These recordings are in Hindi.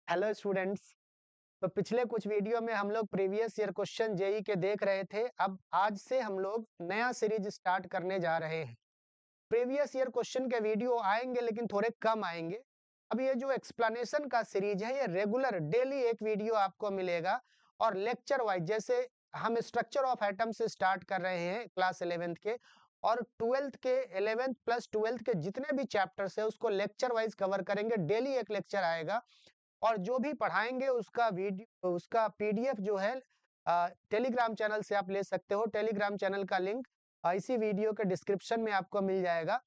Hello students. तो पिछले कुछ वीडियो में हम लोग प्रीवियस ईयर क्वेश्चन जेई के देख रहे थे। अब आज से हम लोग नया सीरीज स्टार्ट करने जा रहे हैं। प्रीवियस ईयर क्वेश्चन के वीडियो आएंगे लेकिन थोड़े कम आएंगे। अब ये जो एक्सप्लेनेशन का सीरीज है ये रेगुलर डेली एक वीडियो आपको मिलेगा और लेक्चर वाइज, जैसे हम स्ट्रक्चर ऑफ एटम से स्टार्ट कर रहे हैं क्लास 11th के, और 12th के 11th प्लस 12th के जितने भी चैप्टर्स है उसको लेक्चर वाइज कवर करेंगे। डेली एक लेक्चर आएगा और जो भी पढ़ाएंगे उसका वीडियो, उसका पीडीएफ जो है टेलीग्राम चैनल से आप ले सकते हो। टेलीग्राम चैनल का लिंक इसी वीडियो के डिस्क्रिप्शन में आपको मिल जाएगा।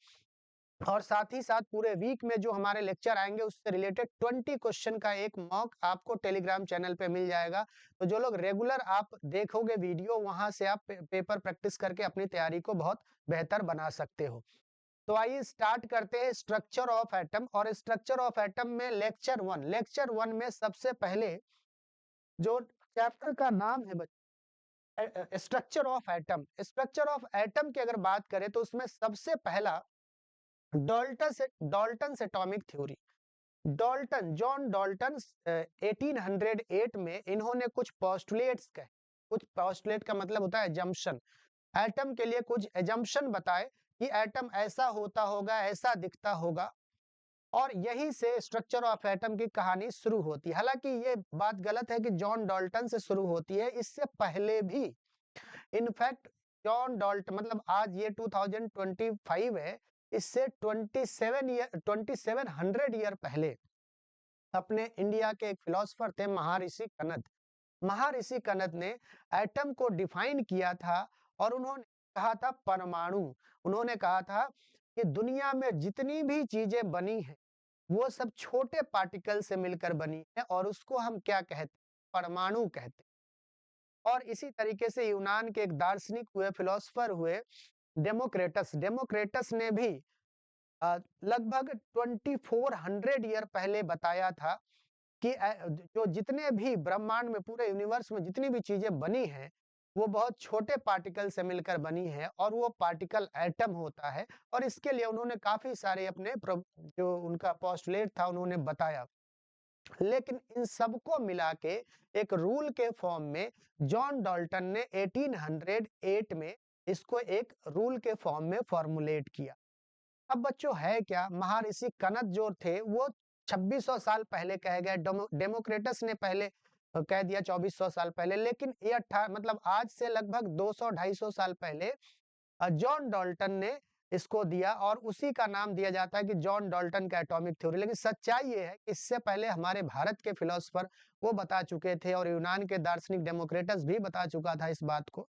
और साथ ही साथ पूरे वीक में जो हमारे लेक्चर आएंगे उससे रिलेटेड 20 क्वेश्चन का एक मॉक आपको टेलीग्राम चैनल पे मिल जाएगा। तो जो लोग रेगुलर आप देखोगे वीडियो, वहां से आप पेपर प्रैक्टिस करके अपनी तैयारी को बहुत बेहतर बना सकते हो। तो आइए स्टार्ट करते हैं स्ट्रक्चर ऑफ एटम। और स्ट्रक्चर ऑफ एटम में लेक्चर वन में सबसे पहले जो चैप्टर का नाम है structure of atom. Structure of atom की अगर बात करें तो उसमें सबसे पहला Dalton atomic theory. John Dalton 1808 में इन्होंने कुछ पोस्टुलेट्स कहे। कुछ पोस्टुलेट का मतलब होता है एजम्पशन। एटम के लिए कुछ एजम्पशन बताए कि एटम ऐसा होता होगा, ऐसा दिखता होगा, और यही से स्ट्रक्चर ऑफ एटम की कहानी शुरू होती है। हालांकि ये बात गलत है कि जॉन डॉल्टन से शुरू होती है, इससे पहले भी। इनफैक्ट जॉन डॉल्टन मतलब आज ये 2025 है, इससे 2700 ईयर पहले अपने इंडिया के एक फिलोसफर थे महर्षि कनद। महर्षि कनद ने एटम को डिफाइन किया था और उन्होंने कहा था परमाणु। उन्होंने कहा था कि दुनिया में जितनी भी चीजें बनी हैं वो सब छोटे पार्टिकल से मिलकर बनी है और उसको हम क्या कहते हैं? परमाणु कहते हैं। और इसी तरीके से यूनान के एक दार्शनिक हुए, फिलोसफर हुए डेमोक्रेटस। डेमोक्रेटस ने भी लगभग 2400 ईयर पहले बताया था कि जो जितने भी ब्रह्मांड में, पूरे यूनिवर्स में जितनी भी चीजें बनी हैं वो बहुत छोटे पार्टिकल से मिलकर बनी है और वो पार्टिकल एटम होता है। और इसके लिए उन्होंने काफी सारे अपने जो उनका पोस्टुलेट था उन्होंने बताया। लेकिन इन सबको मिला के एक रूल के फॉर्म में जॉन डॉल्टन ने 1808 में इसको एक रूल के फॉर्म में फॉर्मुलेट किया। अब बच्चों है क्या, महर्षि कनद जो थे वो 2600 साल पहले कहे गए। डेमोक्रेटस ने पहले कह दिया 2400 साल पहले, लेकिन ये मतलब आज से लगभग 200-250 साल पहले जॉन डॉल्टन ने इसको दिया और उसी का नाम दिया जाता है कि जॉन डॉल्टन का एटॉमिक थ्योरी। लेकिन सच्चाई ये है कि इससे पहले हमारे भारत के फिलोसफर वो बता चुके थे और यूनान के दार्शनिक डेमोक्रेटस भी बता चुका था इस बात को।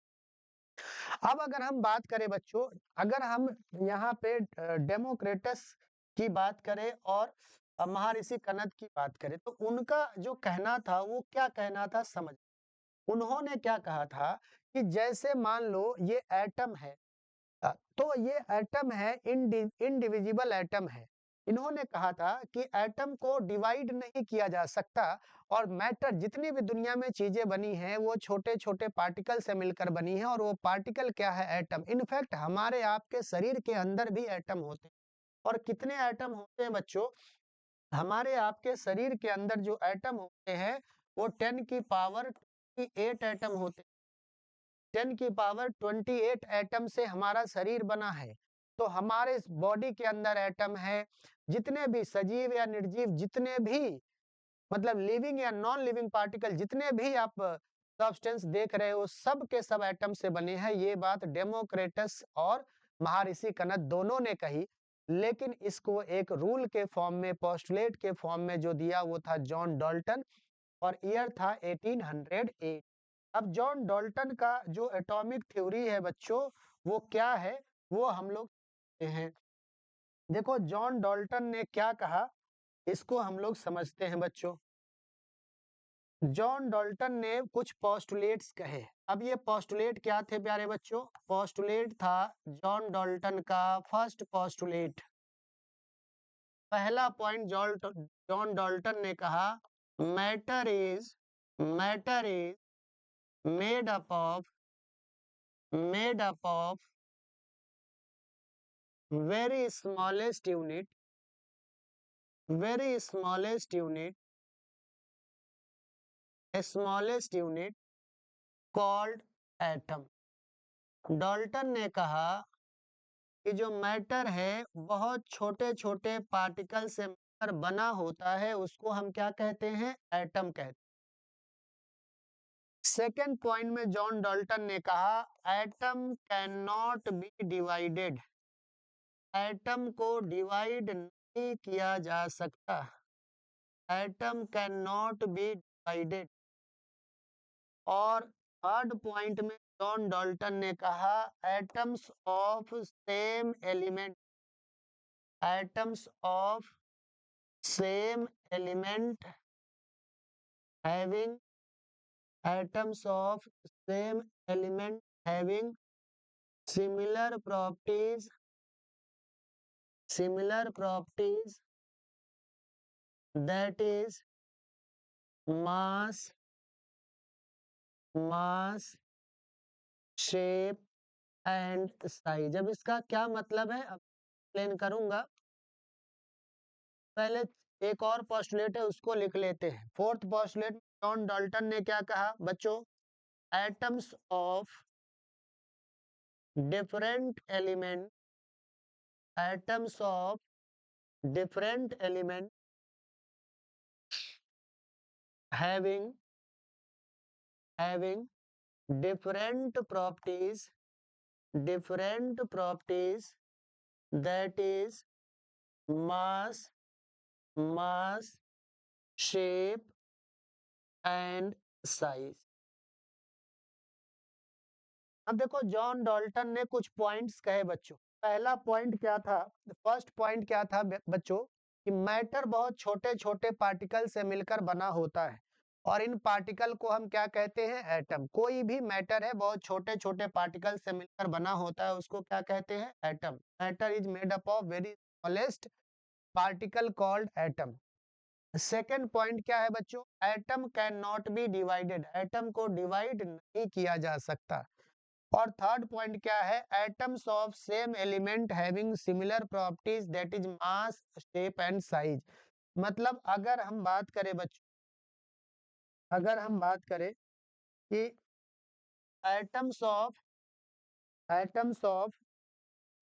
अब अगर हम बात करें बच्चों, अगर हम यहाँ पे डेमोक्रेटस की बात करें और महर्षि कनद की बात करें तो उनका जो कहना था वो क्या कहना था समझ। उन्होंने क्या कहा था कि जैसे मान लो ये एटम है, तो ये एटम है, इनडिविजिबल एटम है। इन्होंने कहा था कि एटम को डिवाइड नहीं किया जा सकता और मैटर, जितनी भी दुनिया में चीजें बनी हैं वो छोटे छोटे पार्टिकल से मिलकर बनी है और वो पार्टिकल क्या है? एटम। इनफैक्ट हमारे आपके शरीर के अंदर भी एटम होते हैं। और कितने एटम होते हैं बच्चों? हमारे आपके शरीर के अंदर जो एटम होते हैं वो 10 की पावर 28 एटम होते हैं। 10 की पावर 28 एटम से हमारा शरीर बना है। तो हमारे बॉडी के अंदर एटम है। जितने भी सजीव या निर्जीव, जितने भी मतलब लिविंग या नॉन लिविंग पार्टिकल, जितने भी आप सब्सटेंस देख रहे हो सब के सब एटम से बने हैं। ये बात डेमोक्रेटस और महर्षि कनद दोनों ने कही। लेकिन इसको एक रूल के फॉर्म में, पोस्टुलेट के फॉर्म में जो दिया वो था जॉन डॉल्टन, और ईयर था 1808। अब जॉन डॉल्टन का जो एटॉमिक थ्योरी है बच्चों वो क्या है, वो हम लोग समझते हैं। देखो जॉन डॉल्टन ने क्या कहा, इसको हम लोग समझते हैं बच्चों। जॉन डॉल्टन ने कुछ पोस्टुलेट्स कहे। अब ये पोस्टुलेट क्या थे प्यारे बच्चों? पोस्टुलेट था जॉन डॉल्टन का फर्स्ट पोस्टुलेट। पहला पॉइंट जॉन डॉल्टन ने कहा, matter is made up of very smallest unit smallest unit called atom. Dalton ने कहा कि जो मैटर है बहुत छोटे छोटे पार्टिकल से मिलकर बना होता है, उसको हम क्या कहते हैं? एटम कहते हैं। सेकेंड पॉइंट में जॉन डाल्टन ने कहा atom can not be divided. Atom को डिवाइड नहीं किया जा सकता। Atom can not be divided. और थर्ड पॉइंट में जॉन डाल्टन ने कहा atoms of same element, atoms of same element having atoms of same element having similar properties that is mass, shape and size। अब इसका क्या मतलब है अब एक्सप्लेन करूंगा। पहले एक और पोस्टुलेट है उसको लिख लेते हैं। फोर्थ पोस्टुलेट जॉन डाल्टन ने क्या कहा बच्चों? Atoms of different element, atoms of different element having different properties that is mass, shape and size। अब देखो जॉन डाल्टन ने कुछ पॉइंट्स कहे बच्चों। पहला पॉइंट क्या था? फर्स्ट पॉइंट क्या था बच्चों कि मैटर बहुत छोटे छोटे पार्टिकल से मिलकर बना होता है और इन पार्टिकल को हम क्या कहते हैं? एटम। कोई भी मैटर है बहुत छोटे छोटे पार्टिकल से मिलकर बना होता है, उसको क्या कहते हैं? Atom. Matter is made up of very smallest particle called atom. Second point क्या है बच्चों? Atom can not be divided. Atom को डिवाइड नहीं किया जा सकता। और थर्ड पॉइंट क्या है? Atoms of same element having similar properties that is mass, shape and size. मतलब अगर हम बात करें बच्चों, अगर हम बात करें कि एटम्स ऑफ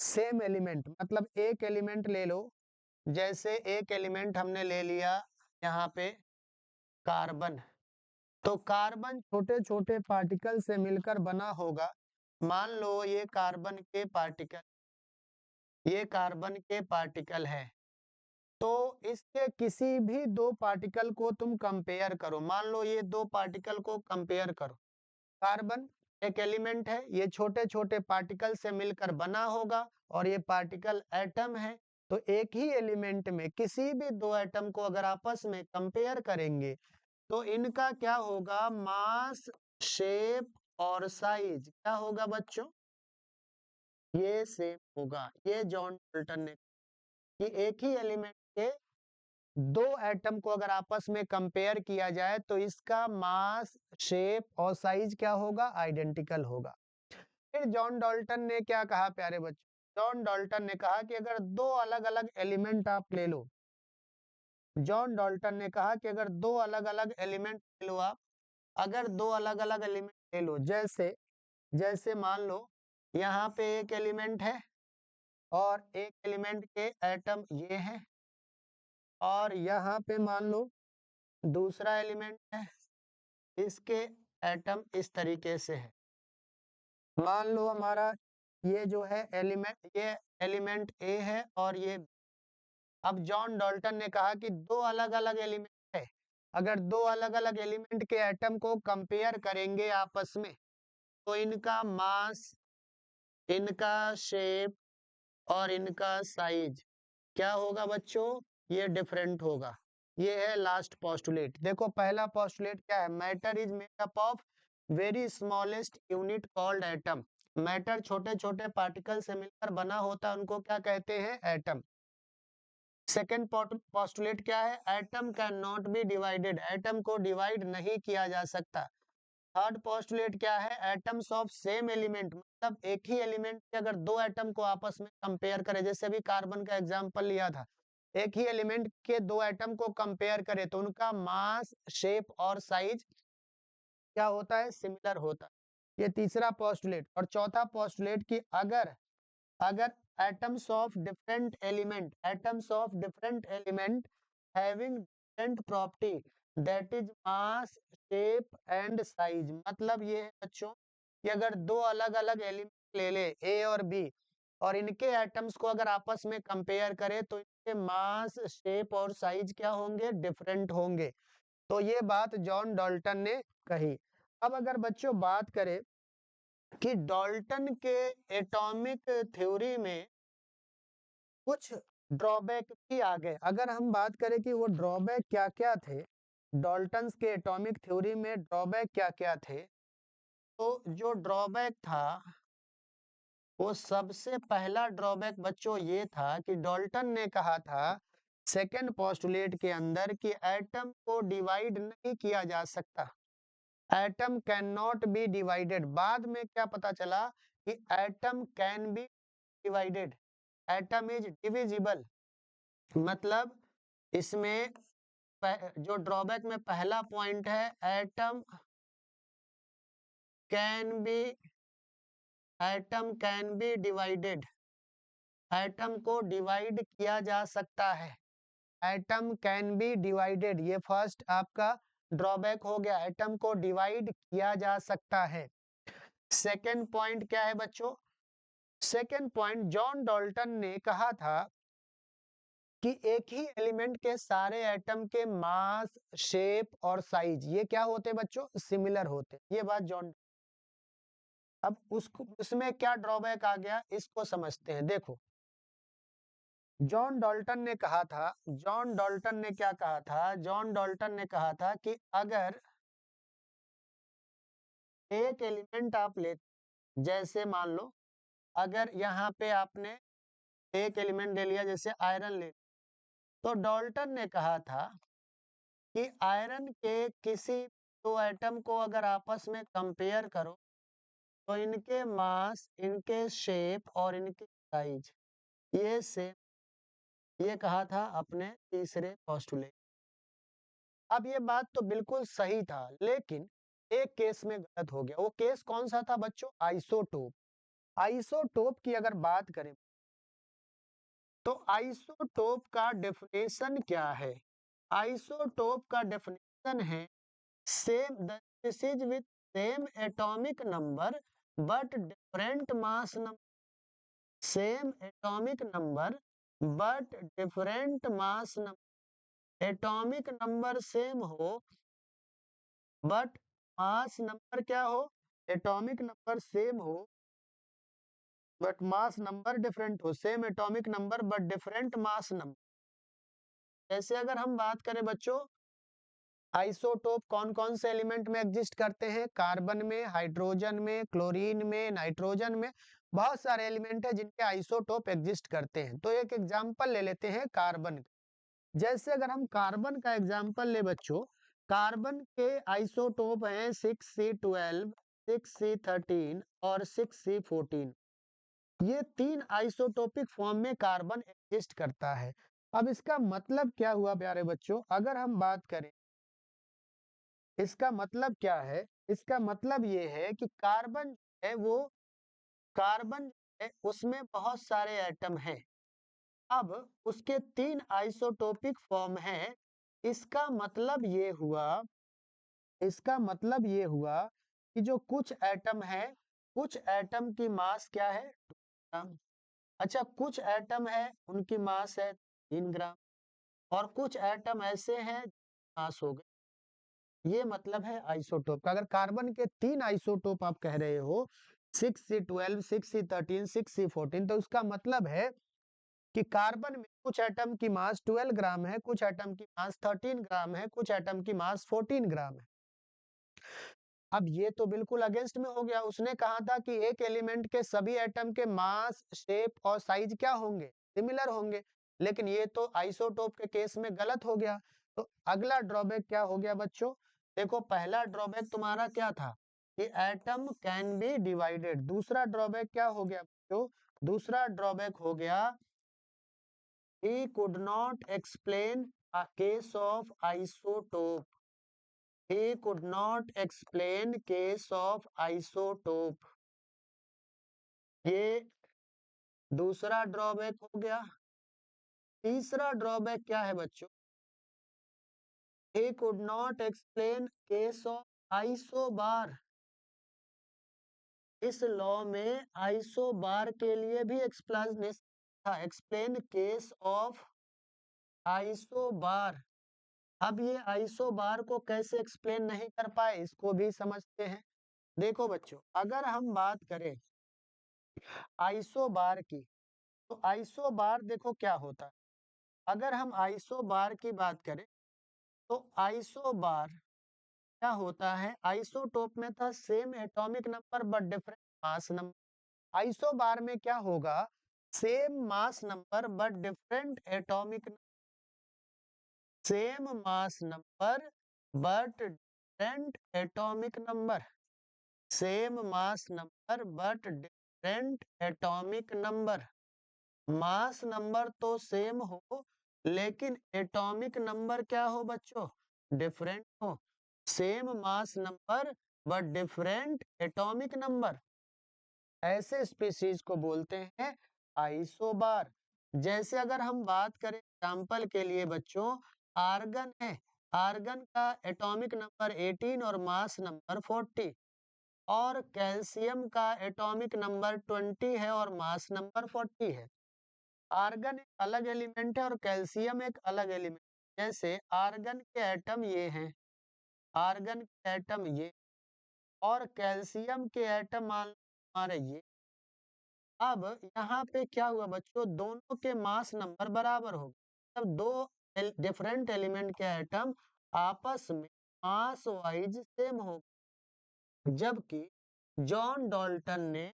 सेम एलिमेंट, मतलब एक एलिमेंट ले लो। जैसे एक एलिमेंट हमने ले लिया यहाँ पे कार्बन, तो कार्बन छोटे छोटे पार्टिकल से मिलकर बना होगा। मान लो ये कार्बन के पार्टिकल, ये कार्बन के पार्टिकल है, तो इसके किसी भी दो पार्टिकल को तुम कंपेयर करो। मान लो ये दो पार्टिकल को कंपेयर करो। कार्बन एक एलिमेंट है, ये छोटे छोटे पार्टिकल से मिलकर बना होगा और ये पार्टिकल एटम है। तो एक ही एलिमेंट में किसी भी दो एटम को अगर आपस में कंपेयर करेंगे तो इनका क्या होगा? मास, शेप और साइज क्या होगा बच्चों? ये सेम होगा। ये जॉन डाल्टन ने कि एक ही एलिमेंट के दो एटम को अगर आपस में कंपेयर किया जाए तो इसका मास, शेप और साइज क्या होगा? आइडेंटिकल होगा। फिर जॉन डाल्टन ने क्या कहा प्यारे बच्चों? जॉन डाल्टन ने कहा कि अगर दो अलग अलग एलिमेंट आप ले लो, जॉन डाल्टन ने कहा कि अगर दो अलग अलग एलिमेंट ले लो आप, अगर दो अलग अलग एलिमेंट ले लो, जैसे जैसे मान लो यहाँ पे एक एलिमेंट है और एक एलिमेंट के एटम ये है, और यहाँ पे मान लो दूसरा एलिमेंट है, इसके एटम इस तरीके से है। मान लो हमारा ये जो है एलिमेंट, ये एलिमेंट ए है और ये। अब जॉन डाल्टन ने कहा कि दो अलग अलग एलिमेंट है, अगर दो अलग अलग एलिमेंट के एटम को कंपेयर करेंगे आपस में तो इनका मास, इनका शेप और इनका साइज क्या होगा बच्चों? ये डिफरेंट होगा। ये है लास्ट पोस्टुलेट। देखो पहला पोस्टुलेट क्या है? Matter is made up of very smallest unit called atom. Matter छोटे छोटे पार्टिकल से मिलकर बना होता है, उनको क्या कहते हैं? एटम। सेकेंड पोस्टुलेट क्या है? Atom can not be divided. Atom को डिवाइड नहीं किया जा सकता। थर्ड पोस्टुलेट क्या है? एटम्स ऑफ सेम एलिमेंट, मतलब एक ही एलिमेंट के अगर दो एटम को आपस में कंपेयर करें, जैसे अभी कार्बन का एग्जांपल लिया था, एक ही एलिमेंट के दो एटम को कंपेयर करें तो उनका मास, शेप और साइज क्या होता है, सिमिलर होता है। ये तीसरा पोस्टुलेट। और चौथा पोस्टुलेट कि अगर अगर atoms of different element having different property that is mass shape and size, मतलब ये है बच्चों कि अगर दो अलग अलग एलिमेंट ले ले ए और बी और इनके एटम्स को अगर आपस में कंपेयर करें तो इनके मास शेप और साइज क्या होंगे, डिफरेंट होंगे। तो ये बात जॉन डाल्टन ने कही। अब अगर बच्चों बात करें कि डाल्टन के एटॉमिक थ्योरी में कुछ ड्रॉबैक भी आ गए। अगर हम बात करें कि वो ड्रॉबैक क्या क्या थे, डाल्टन्स के एटॉमिक थ्योरी में ड्रॉबैक क्या क्या थे, तो जो ड्रॉबैक था वो सबसे पहला ड्रॉबैक बच्चों ये था कि डाल्टन ने कहा था सेकेंड पोस्टुलेट के अंदर कि एटम को डिवाइड नहीं किया जा सकता, atom can not be divided. बाद में क्या पता चला कि atom can be divided, atom is divisible. मतलब इसमें जो ड्रॉबैक में पहला पॉइंट है, can be atom can be divided, atom को डिवाइड किया जा सकता है, एटम कैन बी डिवाइडेड। ये फर्स्ट आपका ड्रॉबैक हो गया, एटम को डिवाइड किया जा सकता है। सेकेंड पॉइंट क्या है बच्चों, सेकेंड पॉइंट जॉन डाल्टन ने कहा था कि एक ही एलिमेंट के सारे एटम के मास शेप और साइज ये क्या होते बच्चों, सिमिलर होते। ये बात जॉन, अब उसको उसमें क्या ड्रॉबैक आ गया इसको समझते हैं। देखो जॉन डाल्टन ने कहा था, जॉन डाल्टन ने क्या कहा था, जॉन डाल्टन ने कहा था कि अगर एक एलिमेंट आप ले, जैसे मान लो अगर यहाँ पे आपने एक एलिमेंट ले लिया जैसे आयरन ले, तो डाल्टन ने कहा था कि आयरन के किसी दो एटम को अगर आपस में कंपेयर करो तो इनके मास, इनके शेप और इनके साइज ये से, ये कहा था अपने तीसरे पोस्टुलेट। अब ये बात तो बिल्कुल सही था, लेकिन एक केस में गलत हो गया। वो केस कौन सा था बच्चों, आइसोटोप। आइसोटोप की अगर बात करें तो आइसोटोप का डेफिनेशन क्या है, आइसोटोप का डेफिनेशन है same the species with same atomic number but different mass number, same atomic number but different mass number, atomic number same हो बट मास नंबर क्या हो, एटॉमिक नंबर सेम हो बट मास नंबर डिफरेंट हो, same atomic number but different mass number. जैसे अगर हम बात करें बच्चों आइसोटोप कौन कौन से एलिमेंट में एग्जिस्ट करते हैं, कार्बन में, हाइड्रोजन में, क्लोरीन में, नाइट्रोजन में, बहुत सारे एलिमेंट है जिनके आइसोटोप एग्जिस्ट करते हैं। तो एक एग्जांपल ले लेते हैं कार्बन का। जैसे अगर हम कार्बन का एग्जांपल ले बच्चों, कार्बन के आइसोटोप हैं 6C12, 6C13 और 6C14। ये तीन आइसोटोपिक फॉर्म में कार्बन एग्जिस्ट करता है। अब इसका मतलब क्या हुआ प्यारे बच्चों, अगर हम बात करें इसका मतलब क्या है, इसका मतलब ये है कि कार्बन है वो, कार्बन है उसमें बहुत सारे एटम हैं। अब उसके तीन आइसोटोपिक फॉर्म हैं। इसका मतलब ये हुआ, इसका मतलब ये हुआ कि जो कुछ एटम है, कुछ एटम की मास क्या है 2 ग्राम। अच्छा कुछ एटम है उनकी मास है 3 ग्राम, और कुछ एटम ऐसे हैं मास हो गए। ये मतलब है आइसोटोप का। अगर कार्बन के तीन आइसोटोप आप कह रहे हो 6C12, 6C13, 6C14, तो उसका मतलब है कि कार्बन में कुछ एटम की मास 12 ग्राम है, कुछ एटम की मास 13 ग्राम है, कुछ एटम की मास 14 ग्राम है। अब ये तो बिल्कुल अगेंस्ट में हो गया। उसने कहा था कि एक एलिमेंट के सभी एटम के मास, शेप और साइज क्या होंगे, सिमिलर होंगे। लेकिन ये तो आइसोटोप के केस में गलत हो गया। तो अगला ड्रॉबैक क्या हो गया बच्चों, देखो पहला ड्रॉबैक तुम्हारा क्या था कि एटम कैन बी डिवाइडेड। दूसरा ड्रॉबैक क्या हो गया बच्चों, दूसरा ड्रॉबैक हो गया he could not explain a case of isotope, he could not explain case of isotope। ये दूसरा ड्रॉबैक हो गया। तीसरा ड्रॉबैक क्या है बच्चों? he could not explain case of isobar. इस लॉ में आइसोबार के लिए भी एक्सप्लेनेशन था, एक्सप्लेन केस ऑफ आइसोबार। अब ये आइसोबार को कैसे एक्सप्लेन नहीं कर पाए, इसको भी समझते हैं। देखो बच्चों, अगर हम बात करें आइसोबार की, तो आइसोबार देखो क्या होता है। अगर हम आइसोबार की बात करें तो आइसोबार क्या होता है? आइसोटोप में था same atomic number but different mass number. Isobar में क्या होगा? Same mass number but different atomic, same mass number but different atomic number, same mass number but different atomic number. Mass number तो सेम हो लेकिन एटॉमिक नंबर क्या हो बच्चों? डिफरेंट हो। Same mass number but different atomic number, ऐसे स्पीशीज को बोलते हैं आइसोबार। जैसे अगर हम बात करें एग्जाम्पल के लिए बच्चों, आर्गन है, आर्गन का एटॉमिक नंबर 18 और मास नंबर 40, और कैल्शियम का एटॉमिक नंबर 20 है और मास नंबर 40 है। आर्गन एक अलग एलिमेंट है और कैल्शियम एक अलग एलिमेंट। जैसे आर्गन के एटम ये हैं, आर्गन के एटम ये, और कैल्शियम के एटम मान लो हमारे ये। अब यहाँ पे क्या हुआ बच्चों? दोनों के मास नंबर बराबर हो गए। तब दो डिफरेंट एलिमेंट के एटम आपस में मास वाइज सेम हो, जबकि जॉन डाल्टन ने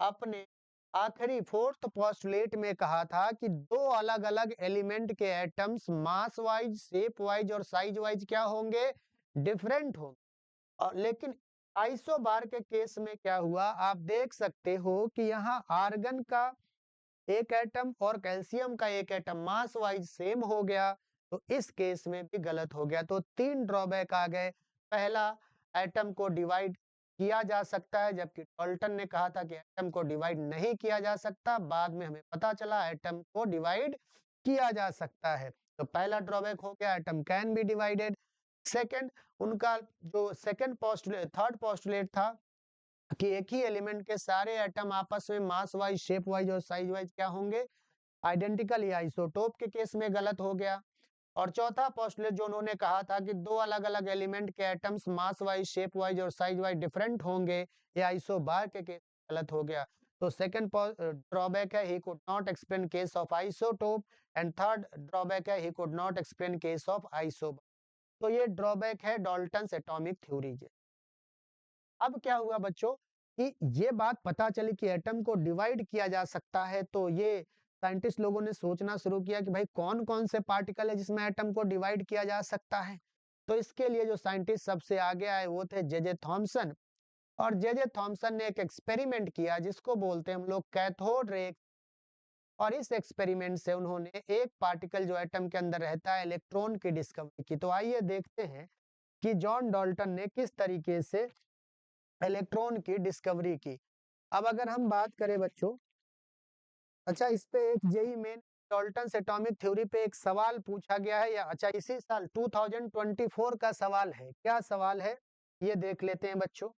अपने आखिरी फोर्थ पोस्टुलेट में कहा था कि दो अलग अलग एलिमेंट के एटम्स मास वाइज, शेप वाइज और साइज वाइज क्या होंगे? डिफरेंट होंगे। और लेकिन आइसोबार के केस में क्या हुआ? आप देख सकते हो कि यहाँ आर्गन का एक एटम और कैल्शियम का एक एटम मास वाइज सेम हो गया, तो इस केस में भी गलत हो गया। तो तीन ड्रॉबैक आ गए। पहला, एटम को डिवाइड किया जा सकता है, जबकि डाल्टन ने कहा था कि एटम को डिवाइड नहीं किया जा सकता। बाद में हमें पता चला एटम को डिवाइड किया जा सकता है। तो पहला ड्रॉबैक हो गया, atom can be divided. Second, उनका जो सेकंड पोस्टुलेट, थर्ड पोस्टुलेट था कि एक ही एलिमेंट के सारे एटम आपस में मास वाइज, शेप वाइज और साइज वाइज क्या होंगे? आइडेंटिकल या आइसोटोप के केस में गलत हो गया। और चौथा पोस्टुलेट जो उन्होंने कहा था कि दो अलग अलग एलिमेंट के एटम्स मास वाइज, शेप वाइज और साइज वाइज डिफरेंट होंगे, ये आइसोबार के केस में गलत हो गया। तो सेकंड ड्रॉबैक है, he could not explain case of isotope, and third drawback है, he could not explain case of isobar. तो ये ड्रॉबैक है डाल्टन्स एटॉमिक थ्योरी के। अब क्या हुआ बच्चों कि ये बात पता चली कि एटम को डिवाइड किया जा सकता है, तो ये साइंटिस्ट लोगों ने सोचना शुरू किया कि भाई कौन कौन से पार्टिकल है जिसमें एटम को डिवाइड किया जा सकता है। तो इसके लिए जो साइंटिस्ट सबसे आगे आए वो थे जे थॉमसन। और जे थॉमसन ने एक एक्सपेरिमेंट किया जिसको बोलते हैं हम लोग कैथोड रे। और इस एक्सपेरिमेंट से उन्होंने एक पार्टिकल जो एटम के अंदर रहता है, इलेक्ट्रॉन की डिस्कवरी की। तो आइए देखते हैं कि जॉन डाल्टन ने किस तरीके से इलेक्ट्रॉन की डिस्कवरी की। अब अगर हम बात करें बच्चों, अच्छा इस पे एक JEE Main Dalton's atomic theory पे एक सवाल पूछा गया है, या अच्छा इसी साल 2024 का सवाल है। क्या सवाल है ये देख लेते हैं बच्चों।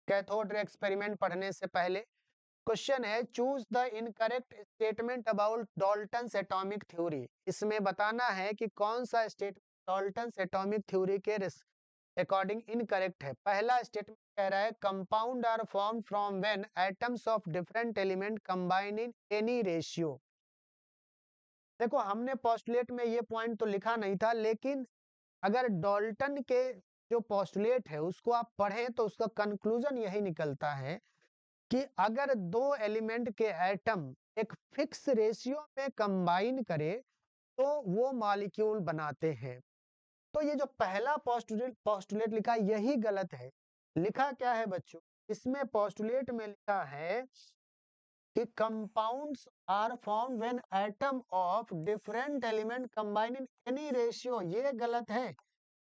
कैथोड रे एक्सपेरिमेंट पढ़ने से पहले क्वेश्चन है, choose the incorrect statement about Dalton's atomic theory. इसमें बताना है कि कौन सा स्टेटमेंट डाल्टन्स एटॉमिक थ्योरी के अकॉर्डिंग इनकरेक्ट है। पहला स्टेटमेंट कह रहा है, compound are form from when atoms of different element combine in any ratio. देखो हमने पोस्टुलेट में ये पॉइंट तो लिखा नहीं था, लेकिन अगर डाल्टन के जो पोस्टुलेट है उसको आप पढ़ें तो उसका कंक्लूजन यही निकलता है कि अगर दो एलिमेंट के एटम एक फिक्स रेशियो में कंबाइन करे तो वो मॉलिक्यूल बनाते हैं। तो ये जो पहला पोस्टुलेट लिखा है यही गलत है। लिखा क्या है बच्चों? इसमें पोस्टुलेट में लिखा है कि compounds are formed when atom of different element combine in any ratio. ये गलत है।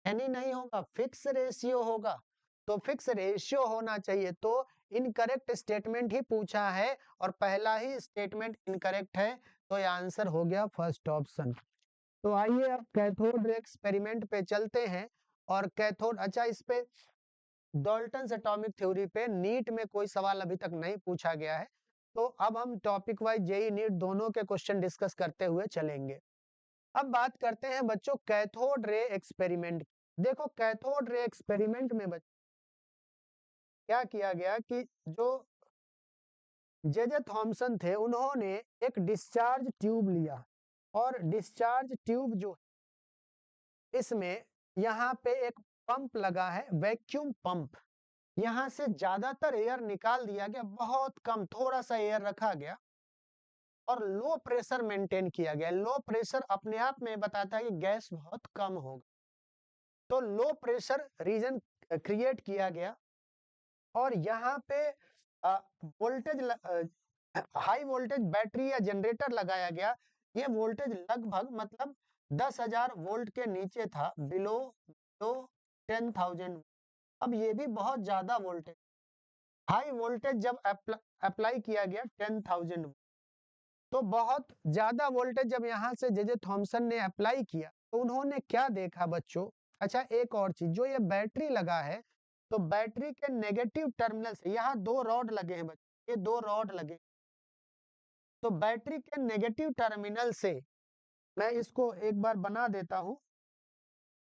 एनी नहीं होगा, फिक्स रेशियो होगा। तो फिक्स रेशियो होना चाहिए, तो इनकरेक्ट स्टेटमेंट ही पूछा है और पहला ही स्टेटमेंट इनकरेक्ट है, तो ये आंसर हो गया फर्स्ट ऑप्शन। तो आइए अब कैथोड रे एक्सपेरिमेंट पे चलते हैं। और कैथोड, अच्छा, इस पे डाल्टन्स एटॉमिक थ्योरी पे नीट में कोई सवाल अभी तक नहीं पूछा गया है। तो अब हम टॉपिक वाइज जेई नीट दोनों के क्वेश्चन डिस्कस करते हुए चलेंगे। अब बात करते हैं बच्चों कैथोड रे एक्सपेरिमेंट। देखो कैथोड रे एक्सपेरिमेंट में बच्चों क्या किया गया कि जो जे थॉमसन थे उन्होंने एक डिस्चार्ज ट्यूब लिया, और डिस्चार्ज ट्यूब जो इसमें यहाँ पे एक पंप लगा है, वैक्यूम पंप। यहाँ से ज्यादातर एयर निकाल दिया गया, बहुत कम थोड़ा सा एयर रखा गया और लो प्रेशर मेंटेन किया गया। लो प्रेशर अपने आप में बताता है कि गैस बहुत कम होगा, तो लो प्रेशर रीजन क्रिएट किया गया। और यहाँ पे वोल्टेज, हाई वोल्टेज बैटरी या जनरेटर लगाया गया। ये वोल्टेज लगभग मतलब 10,000 वोल्ट के नीचे था, बिलो बिलो 10,000। अब ये भी बहुत ज्यादा वोल्टेज, हाई वोल्टेज जब अप्लाई किया गया 10,000, तो बहुत ज्यादा वोल्टेज जब यहाँ से जे थॉमसन ने अप्लाई किया तो उन्होंने क्या देखा बच्चों। अच्छा, एक और चीज, जो ये बैटरी लगा है, तो बैटरी के नेगेटिव टर्मिनल से, यहाँ दो रॉड लगे हैं बच्चों, ये दो रॉड लगे, तो बैटरी के नेगेटिव टर्मिनल से, मैं इसको एक बार बना देता हूं।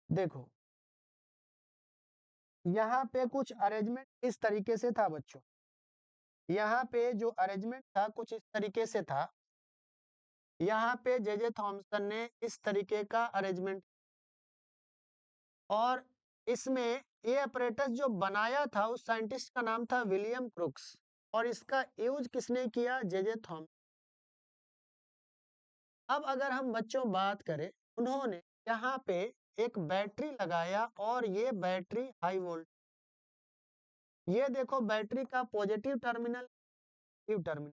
देखो यहाँ पे कुछ अरेंजमेंट इस तरीके से था बच्चों, यहाँ पे जो अरेंजमेंट था कुछ इस तरीके से था। यहाँ पे जे थॉमसन ने इस तरीके का अरेंजमेंट, और इसमें ये अपरेटस जो बनाया था उस साइंटिस्ट का नाम था विलियम क्रुक्स, और इसका यूज किसने किया, जे थॉमसन। अब अगर हम बच्चों बात करें, उन्होंने यहाँ पे एक बैटरी लगाया, और ये बैटरी हाई वोल्ट, ये देखो बैटरी का पॉजिटिव टर्मिनल, नेगेटिव टर्मिनल,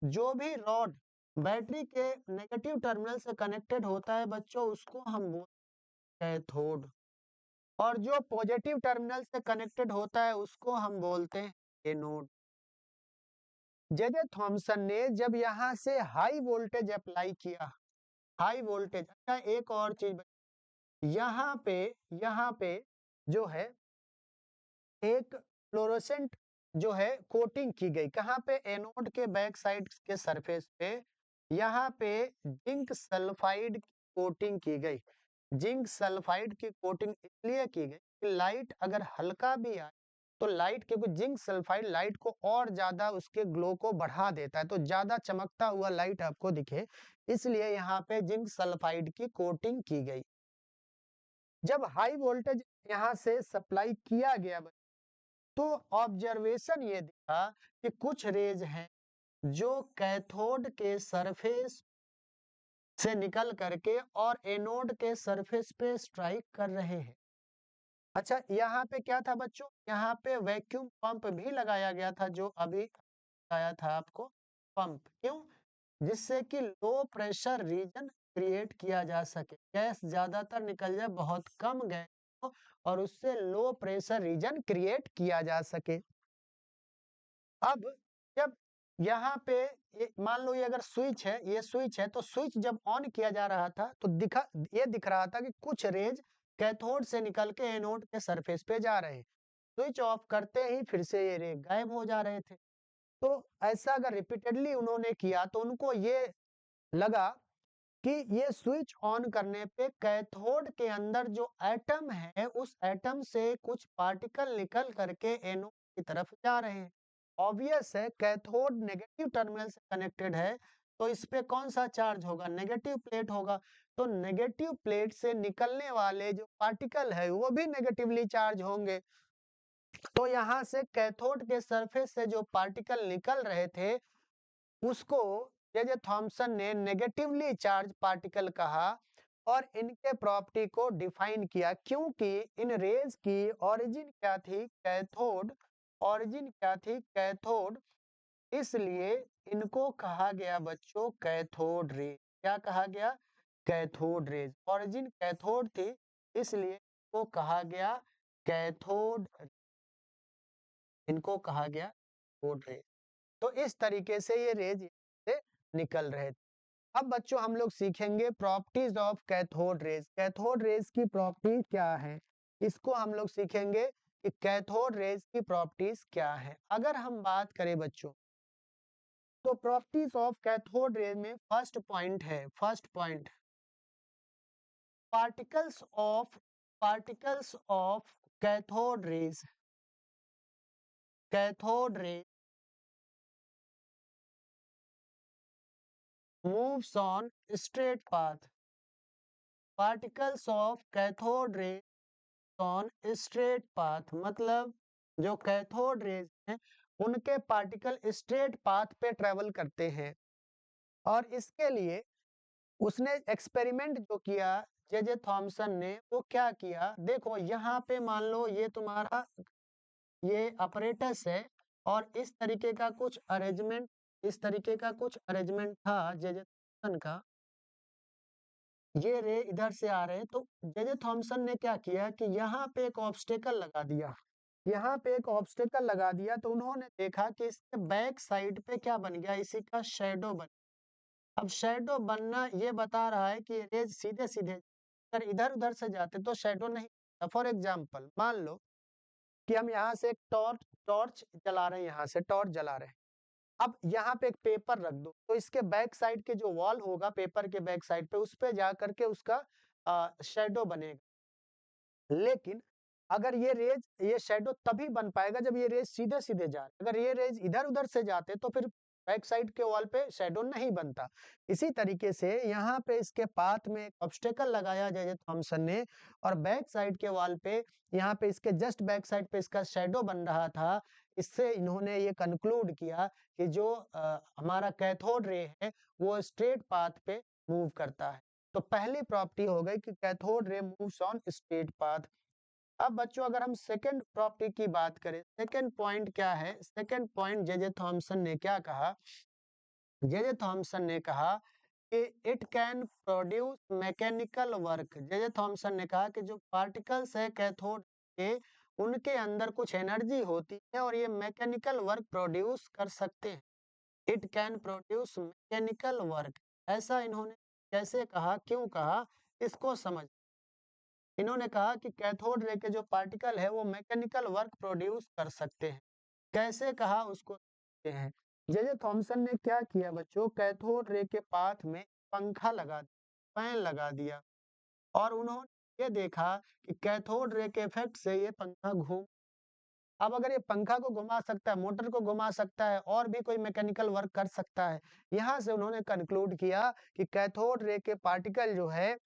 जो भी रॉड बैटरी के नेगेटिव टर्मिनल से कनेक्टेड होता है बच्चों, उसको हम बोलते हैं कैथोड, और जो पॉजिटिव टर्मिनल से कनेक्टेड होता है उसको हम बोलते हैं एनोड। जे थॉमसन ने जब यहाँ से हाई वोल्टेज अप्लाई किया, हाई वोल्टेज, अच्छा एक और चीज, यहाँ पे जो है एक फ्लोरोसेंट जो है कोटिंग की गई, कहाँ पे, एनोड के बैक साइड के सरफेस पे, यहाँ पे जिंक सल्फाइड की कोटिंग की गई। जिंक सल्फाइड की कोटिंग इसलिए की गई कि लाइट अगर हल्का भी आए तो लाइट, क्योंकि जिंक सल्फाइड लाइट को और ज्यादा उसके ग्लो को बढ़ा देता है, तो ज्यादा चमकता हुआ लाइट आपको दिखे, इसलिए यहाँ पे जिंक सल्फाइड की कोटिंग की गई। जब हाई वोल्टेज यहाँ से सप्लाई किया गया तो ऑब्जर्वेशन ये दिखा कि कुछ रेज हैं जो कैथोड के सरफेस से निकल करके और एनोड के सरफेस पे स्ट्राइक कर रहे हैं। अच्छा, यहाँ पे क्या था बच्चों, यहाँ पे वैक्यूम पंप भी लगाया गया था, जो अभी बताया था आपको। पंप क्यों, जिससे कि लो प्रेशर रीजन क्रिएट किया जा सके, गैस ज्यादातर निकल जाए, बहुत कम गैस हो, और उससे लो प्रेशर रीजन क्रिएट किया जा सके। अब जब यहाँ पे मान लो ये अगर स्विच है, ये स्विच है, तो स्विच जब ऑन किया जा रहा था तो ये दिख रहा था कि कुछ रेज कैथोड से निकल के एनोड के सरफेस पे जा रहे हैं। स्विच ऑफ करते ही फिर से ये रे गायब हो जा रहे थे। तो ऐसा अगर रिपीटेडली उन्होंने किया तो उनको ये लगा कि ये स्विच ऑन करने पे कैथोड के अंदर जो एटम है, उस एटम से कुछ पार्टिकल निकल करके एनोड की तरफ जा रहे हैं। ऑब्वियस है, कैथोड नेगेटिव टर्मिनल से कनेक्टेड है, तो इस पे कौन सा चार्ज होगा, नेगेटिव प्लेट होगा। तो नेगेटिव प्लेट से निकलने वाले जो पार्टिकल है वो भी नेगेटिवली चार्ज होंगे। तो यहाँ से कैथोड के सरफेस से जो पार्टिकल निकल रहे थे उसको जे थॉमसन ने नेगेटिवली चार्ज पार्टिकल कहा, और इनके प्रॉपर्टी को डिफाइन किया, क्योंकि इन रेज की ओरिजिन क्या थी, कैथोड, ओरिजिन क्या थी, कैथोड, इसलिए इनको कहा गया बच्चों कैथोड रे। क्या कहा गया, कैथोड रेज, ओरिजिन कैथोड थी, इसलिए इनको कहा गया कैथोड, इनको कहा गया कैथोड रे। तो इस तरीके से ये रेज से निकल रहे थे। अब बच्चों हम लोग सीखेंगे properties of cathode raise. Cathode rays की प्रॉपर्टी क्या है, इसको हम लोग सीखेंगे कि कैथोड रेज की प्रॉपर्टीज क्या है। अगर हम बात करें बच्चों, तो प्रॉपर्टीज ऑफ कैथोड रेज में फर्स्ट पॉइंट है, first point, particles of cathode raise, cathode rays moves on straight path. Particles of cathode rays on straight path, मतलब जो कैथोड रेज हैं उनके पार्टिकल स्ट्रेट पाथ पे ट्रेवल करते हैं। और इसके लिए उसने एक्सपेरिमेंट जो किया जे थॉमसन ने, वो क्या किया, देखो यहाँ पे मान लो ये तुम्हारा ये अपरेटस है और इस तरीके का कुछ अरेंजमेंट, इस तरीके का कुछ अरेंजमेंट था जे थॉमसन का, ये रे इधर से आ रहे हैं। तो जे थॉमसन ने क्या किया कि यहाँ पे एक ऑब्स्टेकल लगा दिया, यहाँ पे एक ऑब्स्टेकल लगा दिया। तो उन्होंने देखा कि इसके बैक साइड पे क्या बन गया, इसी का शैडो बन। अब शैडो बनना ये बता रहा है कि रेज सीधे सीधे अगर इधर उधर से जाते तो शैडो नहीं। फॉर एग्जाम्पल मान लो कि हम यहाँ से एक टॉर्च टॉर्च जला रहे हैं, यहाँ से टॉर्च जला रहे हैं। अब यहाँ पे एक पेपर रख दो, तो इसके बैक साइड के जो वॉल होगा पेपर के बैक साइड पे, उस पे जा करके उसका शेडो बनेगा। लेकिन अगर ये रेज, ये शेडो तभी बन पाएगा जब ये रेज सीधे सीधे जा रहे। अगर ये रेज इधर उधर से जाते तो फिर बैक साइड के वॉल पे शेडो नहीं बनता। इसी तरीके से यहाँ पे इसके पाथ में एक ऑब्स्टेकल लगाया जे थॉमसन ने, और बैक साइड के वॉल पे, यहाँ पे इसके जस्ट बैक साइड पे इसका शेडो बन रहा था। इससे इन्होंने ये कंक्लूड किया कि जो हमारा कैथोड रे है वो स्ट्रेट पाथ पे मूव करता है। तो पहली प्रॉपर्टी हो गई कि cathode ray moves on straight path. अब बच्चों अगर हम सेकंड प्रॉपर्टी की बात करें, सेकंड पॉइंट क्या है, सेकंड पॉइंट जे थॉमसन ने क्या कहा, जे थॉमसन ने कहा कि it can produce mechanical work. J Thomson ने कहा कि जो पार्टिकल्स है कैथोड के, उनके अंदर कुछ एनर्जी होती है और ये मैकेनिकल वर्क प्रोड्यूस कर सकते हैं। It can produce mechanical work, ऐसा इन्होंने कैसे कहा, क्यों कहा, इसको समझ। इन्होंने कहा कि कैथोड रे के जो पार्टिकल है वो मैकेनिकल वर्क प्रोड्यूस कर सकते हैं। कैसे कहा उसको देखते हैं। जे थॉमसन ने क्या किया बच्चों, कैथोड रे के पाथ में पंखा लगा दिया, फैन लगा दिया, और उन्होंने ये देखा कि कैथोड रे के इफेक्ट से ये पंखा घूम। अब अगर ये पंखा को घुमा सकता है, मोटर को घुमा सकता है, और भी कोई मैकेनिकल वर्क कर सकता है, यहाँ से उन्होंने कंक्लूड किया कि कैथोड रे के पार्टिकल जो है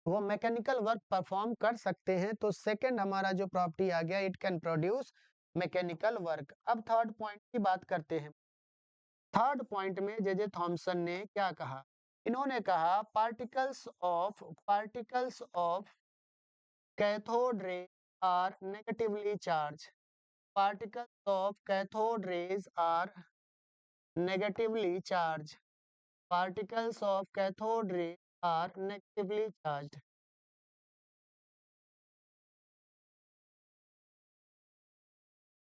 वो मैकेनिकल वर्क परफॉर्म कर सकते हैं। तो सेकंड हमारा जो प्रॉपर्टी आ गया, it can produce mechanical work. अब थर्ड पॉइंट की बात करते हैं। थर्ड पॉइंट में जे थॉमसन ने क्या कहा, इन्होंने कहा particles of cathode ray are negatively charge. Particles of cathode rays are negatively charge. Particles of cathode ray are negatively charge.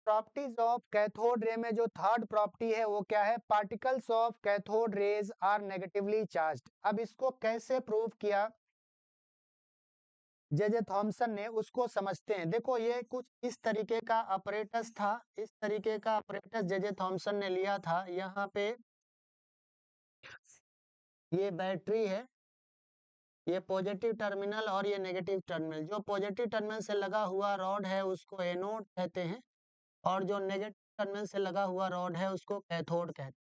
Properties of cathode ray में जो थर्ड प्रॉपर्टी है वो क्या है, particles of cathode rays are negatively charged. अब इसको कैसे प्रूव किया जे थॉमसन ने, उसको समझते हैं। देखो ये कुछ इस तरीके का अपरेटस था, इस तरीके का अपरेटस जे थॉमसन ने लिया था। यहाँ पे ये बैटरी है, ये पॉजिटिव टर्मिनल और ये नेगेटिव टर्मिनल। जो पॉजिटिव टर्मिनल से लगा हुआ रॉड है उसको एनोड कहते हैं, और जो नेगेटिव टर्मिनल से लगा हुआ रॉड है उसको कैथोड कहते हैं।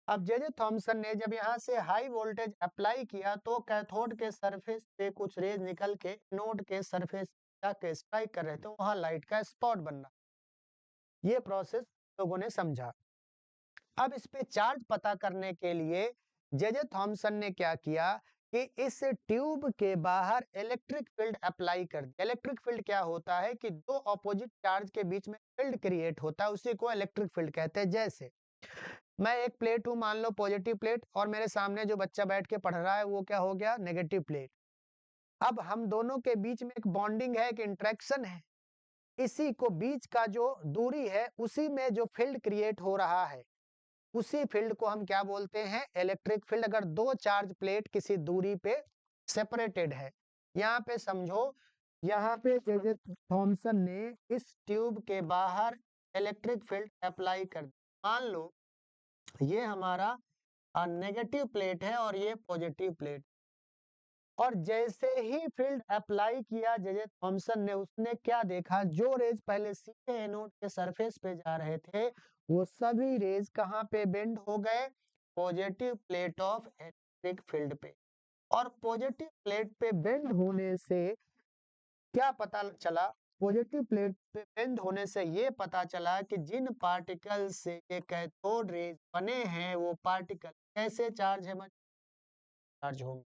अब जे थॉमसन ने जब यहाँ से हाई वोल्टेज अप्लाई किया तो कैथोड के सरफेस पे कुछ रेज निकल के नोड के सरफेस जाके स्ट्राइक कर रहे थे, वहां लाइट का स्पॉट बनना। ये प्रोसेस लोगों ने समझा। अब इस पे चार्ज पता करने के लिए जे थॉमसन ने क्या किया कि इस ट्यूब के बाहर इलेक्ट्रिक फील्ड अप्लाई कर दिया। इलेक्ट्रिक फील्ड क्या होता है कि दो ऑपोजिट चार्ज के बीच में फील्ड क्रिएट होता है, उसी को इलेक्ट्रिक फील्ड कहते हैं। जैसे मैं एक प्लेट हूं, मान लो पॉजिटिव प्लेट, और मेरे सामने जो बच्चा बैठ के पढ़ रहा है वो क्या हो गया, नेगेटिव प्लेट। अब हम दोनों के बीच में एक बॉन्डिंग है, एक इंटरेक्शन है, इसी को बीच का जो दूरी है उसी में जो फील्ड क्रिएट हो रहा है, उसी फील्ड को हम क्या बोलते हैं, इलेक्ट्रिक फील्ड। अगर दो चार्ज प्लेट किसी दूरी पे सेपरेटेड है, यहाँ पे समझो, यहाँ पे जे थॉमसन ने इस ट्यूब के बाहर इलेक्ट्रिक फील्ड अप्लाई कर दिया। मान लो ये हमारा नेगेटिव प्लेट है और ये पॉजिटिव प्लेट, और जैसे ही फील्ड अप्लाई किया जे थॉमसन ने, उसने क्या देखा, जो रेज पहले सीधे एनोड के सरफेस पे जा रहे थे, वो सभी रेज कहाँ पे बेंड हो गए, positive plate of electric field पे। और पॉजिटिव प्लेट पे बेंड होने से क्या पता चला, पॉजिटिव प्लेट पे बेंड होने से ये पता चला कि जिन पार्टिकल से ये कैथोड रेज बने हैं, वो पार्टिकल कैसे चार्ज है, चार्ज होंगे।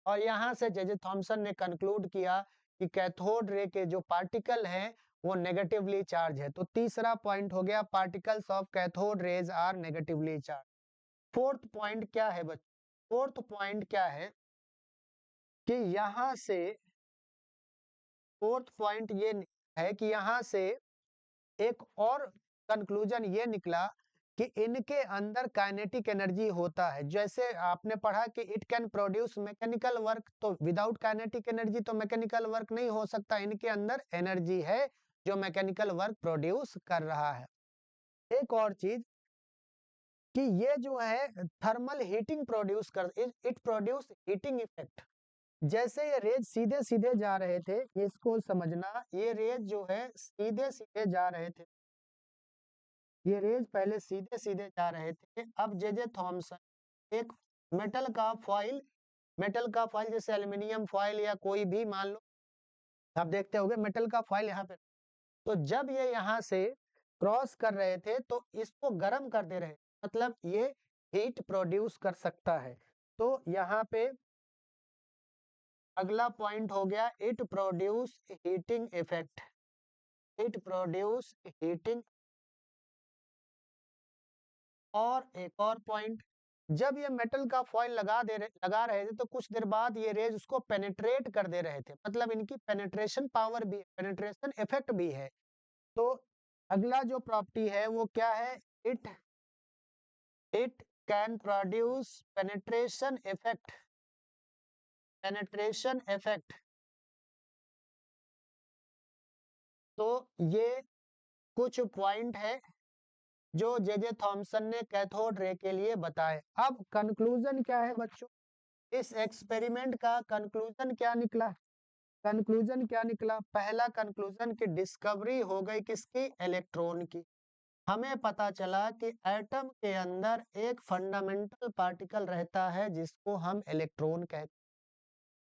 और यहाँ से जे थॉमसन ने कंक्लूड किया कि कैथोड रे के जो पार्टिकल हैं वो नेगेटिवली चार्ज है। तो तीसरा पॉइंट हो गया, particles of cathode rays are negatively charge. Fourth point क्या है बच्चों, फोर्थ पॉइंट क्या है कि यहाँ से, फोर्थ पॉइंट ये है कि यहाँ से एक और कंक्लूजन ये निकला कि इनके अंदर काइनेटिक एनर्जी होता है। जैसे आपने पढ़ा कि it can produce mechanical work, तो विदाउट काइनेटिक एनर्जी तो मैकेनिकल वर्क नहीं हो सकता। इनके अंदर एनर्जी है जो मैकेनिकल वर्क प्रोड्यूस कर रहा है। एक और चीज कि ये जो है थर्मल हीटिंग प्रोड्यूस कर, इट प्रोड्यूस हीटिंग इफेक्ट। जैसे ये रेज सीधे सीधे जा रहे थे, इसको समझना, ये रेज जो है सीधे सीधे जा रहे थे, ये रेज पहले सीधे सीधे जा रहे थे। अब जे थॉमसन एक मेटल का फॉइल, मेटल का फॉइल जैसे एल्यूमिनियम फॉइल या कोई भी मान लो, आप देखते होगे मेटल का फॉइल यहाँ पे, तो जब ये यहाँ से क्रॉस कर रहे थे तो इसको गर्म कर दे रहे, मतलब ये हीट प्रोड्यूस कर सकता है। तो यहाँ पे अगला पॉइंट हो गया, it produce heating effect, it produce heating. और एक और पॉइंट, जब ये मेटल का फॉइल लगा रहे थे तो कुछ देर बाद ये रेज उसको पेनिट्रेट कर दे रहे थे, मतलब इनकी पेनिट्रेशन पावर भी, पेनिट्रेशन इफेक्ट भी है। तो अगला जो प्रॉपर्टी है वो क्या है, it it can produce penetration effect, penetration effect. तो ये कुछ पॉइंट है जो जे थॉमसन ने कैथोड रे के लिए बताए। अब कंक्लूजन क्या है बच्चों, इस एक्सपेरिमेंट का कंक्लूजन क्या निकला, कंक्लूजन क्या निकला, पहला कंक्लूजन की डिस्कवरी हो गई किसकी, इलेक्ट्रॉन की। हमें पता चला कि एटम के अंदर एक फंडामेंटल पार्टिकल रहता है जिसको हम इलेक्ट्रॉन कहते हैं।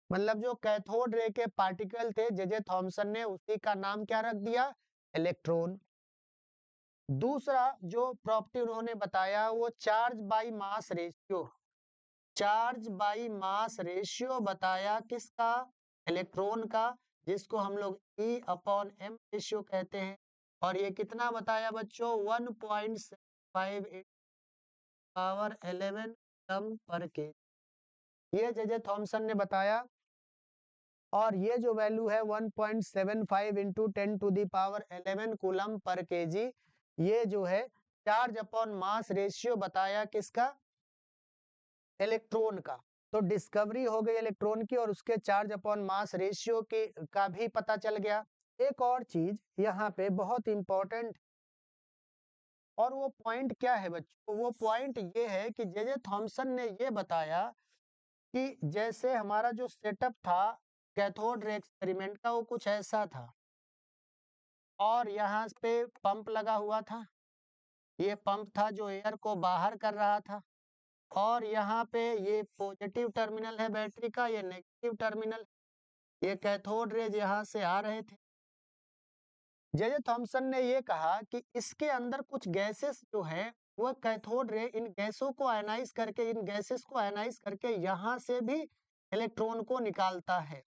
मतलब जो कैथोड रे के पार्टिकल थे, जे थॉमसन ने उसी का नाम क्या रख दिया, इलेक्ट्रॉन। दूसरा जो प्रॉपर्टी उन्होंने बताया वो charge by mass ratio, charge by mass ratio बताया किसका, इलेक्ट्रॉन का, जिसको हम लोग E/m रेशियो कहते हैं। और ये कितना बताया बच्चों, 1.58 पावर 11 कूलम पर के, ये जे थॉमसन ने बताया। और ये जो वैल्यू है 1.75 into 10 to the power 11 coulomb per kg, ये जो है चार्ज अपॉन मास रेशियो बताया किसका, इलेक्ट्रॉन का। तो डिस्कवरी हो गई इलेक्ट्रॉन की और उसके चार्ज अपॉन मास रेशियो के का भी पता चल गया। एक और चीज यहाँ पे बहुत इंपॉर्टेंट, और वो पॉइंट क्या है बच्चों, वो पॉइंट ये है कि जे थॉमसन ने ये बताया कि जैसे हमारा जो सेटअप था कैथोड रे एक्सपेरिमेंट का, वो कुछ ऐसा था, और यहाँ पे पंप लगा हुआ था, ये पंप था जो एयर को बाहर कर रहा था, और यहाँ पे ये पॉजिटिव टर्मिनल है बैटरी का, ये नेगेटिव टर्मिनल, ये कैथोड रेज यहाँ से आ रहे थे। जे थॉमसन ने ये कहा कि इसके अंदर कुछ गैसेस जो है वो कैथोड रे इन गैसों को आयनाइज करके, इन गैसेस को आयनाइज करके यहाँ से भी इलेक्ट्रॉन को निकालता है।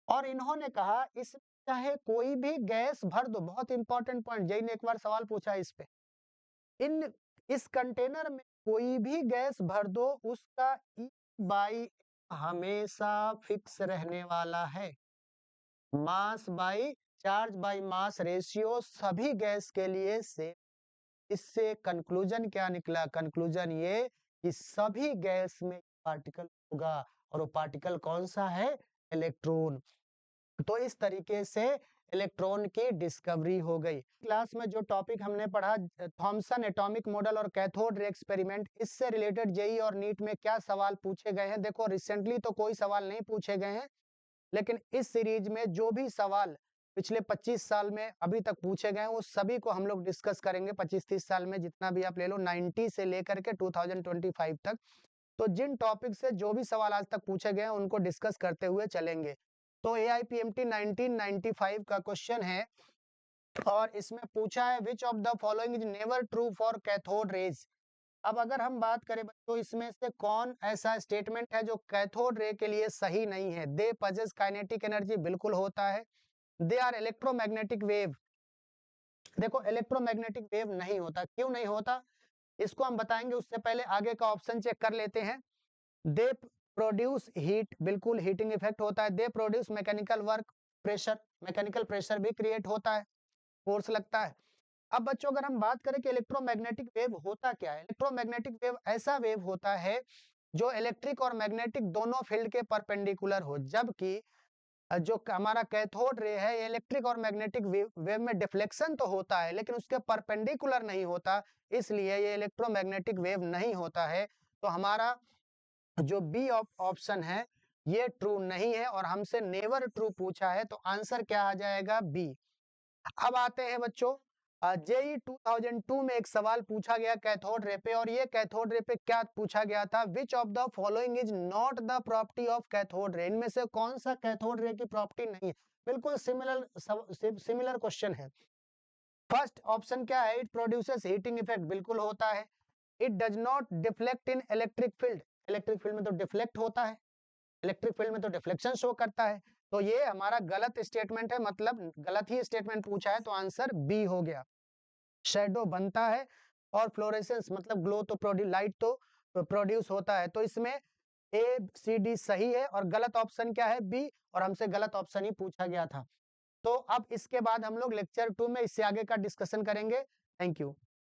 और इन्होंने कहा इस चाहे कोई भी गैस भर दो, बहुत इंपॉर्टेंट पॉइंट, जय ने एक बार सवाल पूछा इस पे, इस कंटेनर में कोई भी गैस भर दो, उसका E/m हमेशा फिक्स रहने वाला है। Mass by charge by mass ratio सभी गैस के लिए से। इससे कंक्लूजन क्या निकला? कंक्लूजन ये कि सभी गैस में पार्टिकल होगा, और वो पार्टिकल कौन सा है? इलेक्ट्रॉन। तो इस तरीके से इलेक्ट्रॉन की डिस्कवरी हो गई। क्लास में जो टॉपिक हमने पढ़ा थॉमसन एटॉमिक मॉडल और कैथोड रे एक्सपेरिमेंट, इससे रिलेटेड जेईई और नीट में क्या सवाल पूछे गए हैं? देखो रिसेंटली तो कोई सवाल नहीं पूछे गए हैं, लेकिन इस सीरीज में जो भी सवाल पिछले 25 साल में अभी तक पूछे गए हैं वो सभी को हम लोग डिस्कस करेंगे। 25-30 साल में जितना भी आप ले लो, 90 से लेकर के 2025 तक। तो जिन टॉपिक से जो भी सवाल आज तक पूछे गए हैं उनको डिस्कस करते हुए चलेंगे। तो AIPMT 1995 का क्वेश्चन है और इसमें पूछा है which of the following is never true for cathode rays. अब अगर हम बात करें तो इसमें से कौन ऐसा स्टेटमेंट है जो कैथोड रे के लिए सही नहीं है? दे पजेस काइनेटिक एनर्जी, बिल्कुल होता है। दे आर इलेक्ट्रोमैग्नेटिक वेव, देखो इलेक्ट्रोमैग्नेटिक वेव नहीं होता। क्यों नहीं होता इसको हम बताएंगे, उससे पहले आगे का ऑप्शन चेक कर लेते हैं। दे प्रोड्यूस हीट, बिल्कुल हीटिंग इफेक्ट होता है। They produce mechanical work, pressure, mechanical pressure भी क्रिएट होता है, फोर्स लगता है। अब बच्चों अगर हम बात करें कि इलेक्ट्रोमैग्नेटिक वेव होता क्या है? इलेक्ट्रोमैग्नेटिक वेव ऐसा वेव होता है जो इलेक्ट्रिक और मैग्नेटिक दोनों फील्ड के परपेंडिकुलर हो, जबकि जो हमारा कैथोड रे है ये इलेक्ट्रिक और मैग्नेटिक वेव में डिफ्लेक्शन तो होता है लेकिन उसके परपेंडिकुलर नहीं होता, इसलिए ये इलेक्ट्रोमैग्नेटिक वेव नहीं होता है। तो हमारा जो बी ऑप्शन है ये ट्रू नहीं है और हमसे नेवर ट्रू पूछा है, तो आंसर क्या आ जाएगा? बी। अब आते हैं बच्चों जेई 2002 में एक सवाल पूछा गया कैथोड रे पे, और ये कैथोड रे पे क्या पूछा गया था? Which of the following is not the property of cathode रे, इनमें से कौन सा कैथोड रे की प्रॉपर्टी नहीं है? बिल्कुल सिमिलर क्वेश्चन है। फर्स्ट ऑप्शन क्या है? इट प्रोड्यूसेस हीटिंग इफेक्ट, बिल्कुल होता है। It does not deflect in electric field, electric field में तो डिफ्लेक्ट होता है, इलेक्ट्रिक फील्ड में तो डिफ्लेक्शन शो करता है। तो ये हमारा गलत स्टेटमेंट है, मतलब गलत ही स्टेटमेंट पूछा है, तो आंसर बी हो गया। शैडो बनता है और फ्लोरेसेंस मतलब ग्लो तो लाइट तो प्रोड्यूस होता है। तो इसमें ए सी डी सही है और गलत ऑप्शन क्या है? बी, और हमसे गलत ऑप्शन ही पूछा गया था। तो अब इसके बाद हम लोग लेक्चर 2 में इससे आगे का डिस्कशन करेंगे। Thank you.